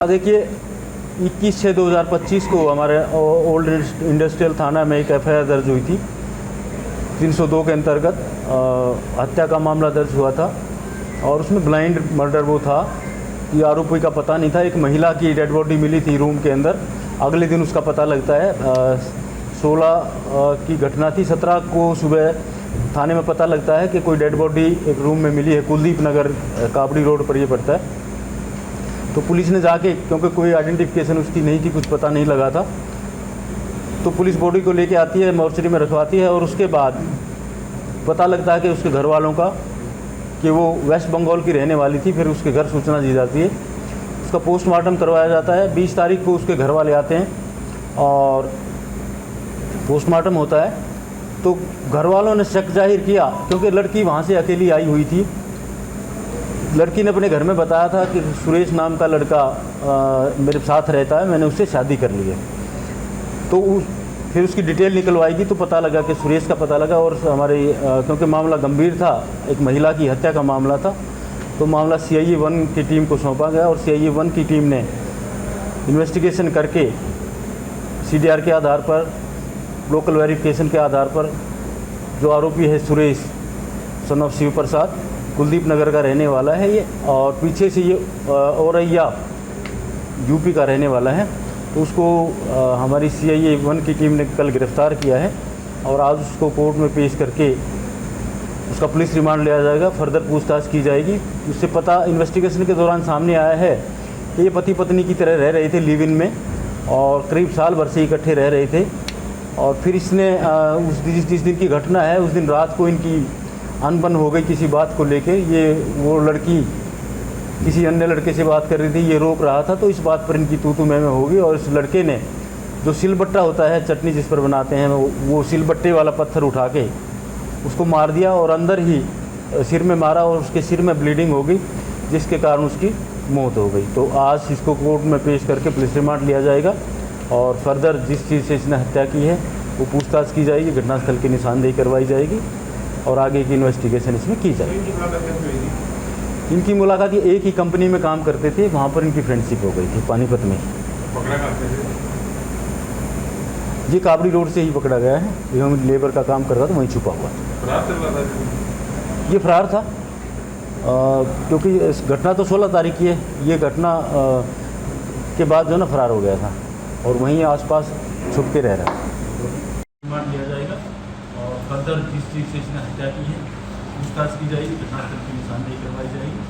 देखिए 21/6/2025 को हमारे ओल्ड इंडस्ट्रियल थाना में एक एफआईआर दर्ज हुई थी। 302 के अंतर्गत हत्या का मामला दर्ज हुआ था और उसमें ब्लाइंड मर्डर वो था कि आरोपी का पता नहीं था। एक महिला की डेड बॉडी मिली थी रूम के अंदर। अगले दिन उसका पता लगता है। 16 की घटना थी। 17 को सुबह थाने में पता लगता है कि कोई डेड बॉडी एक रूम में मिली है। कुलदीप नगर काबड़ी रोड पर ये पड़ता है। तो पुलिस ने जाके, क्योंकि कोई आइडेंटिफिकेशन उसकी नहीं थी, कुछ पता नहीं लगा था, तो पुलिस बॉडी को लेके आती है, मॉर्चरी में रखवाती है और उसके बाद पता लगता है कि उसके घर वालों का कि वो वेस्ट बंगाल की रहने वाली थी। फिर उसके घर सूचना दी जाती है, उसका पोस्टमार्टम करवाया जाता है। 20 तारीख को उसके घर वाले आते हैं और पोस्टमार्टम होता है। तो घर वालों ने शक जाहिर किया क्योंकि लड़की वहाँ से अकेली आई हुई थी। लड़की ने अपने घर में बताया था कि सुरेश नाम का लड़का मेरे साथ रहता है, मैंने उससे शादी कर ली है। तो फिर उसकी डिटेल निकलवाएगी तो पता लगा कि सुरेश का पता लगा। और हमारे क्योंकि मामला गंभीर था, एक महिला की हत्या का मामला था, तो मामला CIA 1 की टीम को सौंपा गया और CIA 1 की टीम ने इन्वेस्टिगेशन करके CDR के आधार पर, लोकल वेरिफिकेशन के आधार पर जो आरोपी है सुरेश सन ऑफ शिव प्रसाद, कुलदीप नगर का रहने वाला है ये, और पीछे से ये औरैया UP का रहने वाला है, तो उसको हमारी CIA 1 की टीम ने कल गिरफ्तार किया है और आज उसको कोर्ट में पेश करके उसका पुलिस रिमांड लिया जाएगा। फर्दर पूछताछ की जाएगी। उससे पता इन्वेस्टिगेशन के दौरान सामने आया है कि ये पति पत्नी की तरह रह रहे थे लिव इन में और करीब साल भर से इकट्ठे रह रहे थे। और फिर इसने जिस दिन की घटना है उस दिन रात को इनकी अनबन हो गई किसी बात को लेके। वो लड़की किसी अन्य लड़के से बात कर रही थी, ये रोक रहा था, तो इस बात पर इनकी तू मैं होगी और इस लड़के ने जो सिलबट्टा होता है, चटनी जिस पर बनाते हैं, वो सिलबट्टे वाला पत्थर उठा के उसको मार दिया और अंदर ही सिर में मारा और उसके सिर में ब्लीडिंग हो गई, जिसके कारण उसकी मौत हो गई। तो आज इसको कोर्ट में पेश करके पुलिस रिमांड लिया जाएगा और फर्दर जिस चीज़ से इसने हत्या की है वो पूछताछ की जाएगी, घटनास्थल की निशानदेही करवाई जाएगी और आगे की इन्वेस्टिगेशन इसमें की जाएगी। इनकी मुलाकात ये एक ही कंपनी में काम करते थे, वहाँ पर इनकी फ्रेंडशिप हो गई थी पानीपत में। पकड़ा करते थे? ये काबड़ी रोड से ही पकड़ा गया है। ये हम लेबर का काम कर रहा था, वहीं छुपा हुआ था। फरार चल रहा था? ये फरार था क्योंकि घटना तो 16 तारीख की है। ये घटना के बाद जो ना फरार हो गया था और वहीं आसपास छुप के रह रहा है। रिमांड लिया जाएगा और फर्दर जिस चीज़ से इसने हत्या की है पूछताछ की जाएगी, घटनास्थल की निशानदेही करवाई जाएगी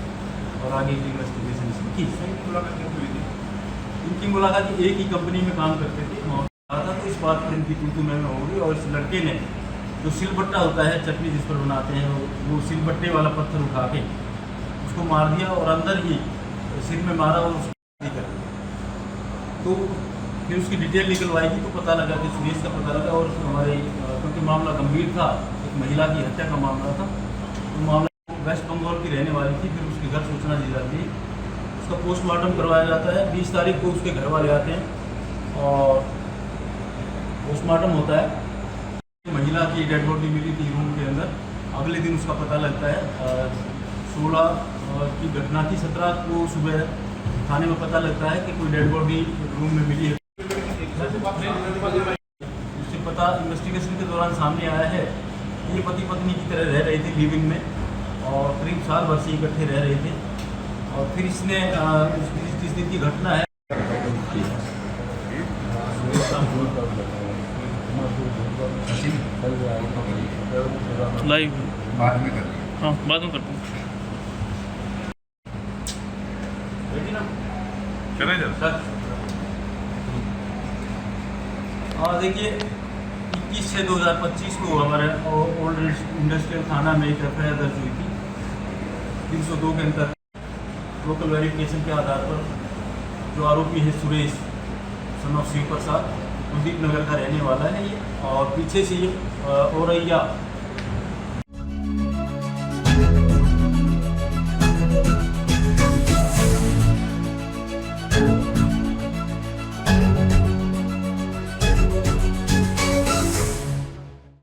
और आगे की इन्वेस्टिगेशन इसमें की जाएगी। इनकी मुलाकात एक ही कंपनी में काम करते थे, वहाँ था, तो इस बात पर इनकी तू मैं होगी। और इस लड़के ने जो सिलबट्टा होता है, चटनी जिस पर बनाते हैं, वो सिलबट्टे वाला पत्थर उठा के उसको मार दिया और अंदर ही सिर में मारा और उसको कर दिया। तो फिर उसकी डिटेल निकलवाएगी तो पता लगा कि सुरेश का पता लगा। और हमारे क्योंकि मामला गंभीर था, एक महिला की हत्या का मामला था, तो मामला वेस्ट बंगाल की रहने वाली थी। फिर उसके घर सूचना दी जाती है, उसका पोस्टमार्टम करवाया जाता है। 20 तारीख को उसके घर वाले आते हैं और पोस्टमार्टम होता है। महिला की डेड बॉडी मिली थी रूम के अंदर। अगले दिन उसका पता लगता है। 16 की घटना थी। 17 को सुबह थाने में पता लगता है कि कोई डेड बॉडी रूम में मिली है। उससे पता इन्वेस्टिगेशन के दौरान सामने आया है कि ये पति पत्नी की तरह रह रहे थे लिव इन में और करीब साल भर से इकट्ठे रह रहे थे। और फिर इसने जिस दिन की घटना है लाइव बाद में कर हाँ बाद में करते हैं। चले जरा। हाँ देखिए 21/6/2025 को हमारे ओल्ड इंडस्ट्रियल थाना में एक एफआईआर दर्ज हुई थी। 302 के अंतर्गत लोकल वेरिफिकेशन के आधार पर जो आरोपी है सुरेश सन ऑफ शिव प्रसाद, कुलदीप नगर का रहने वाला है ये, और पीछे से ये औरैया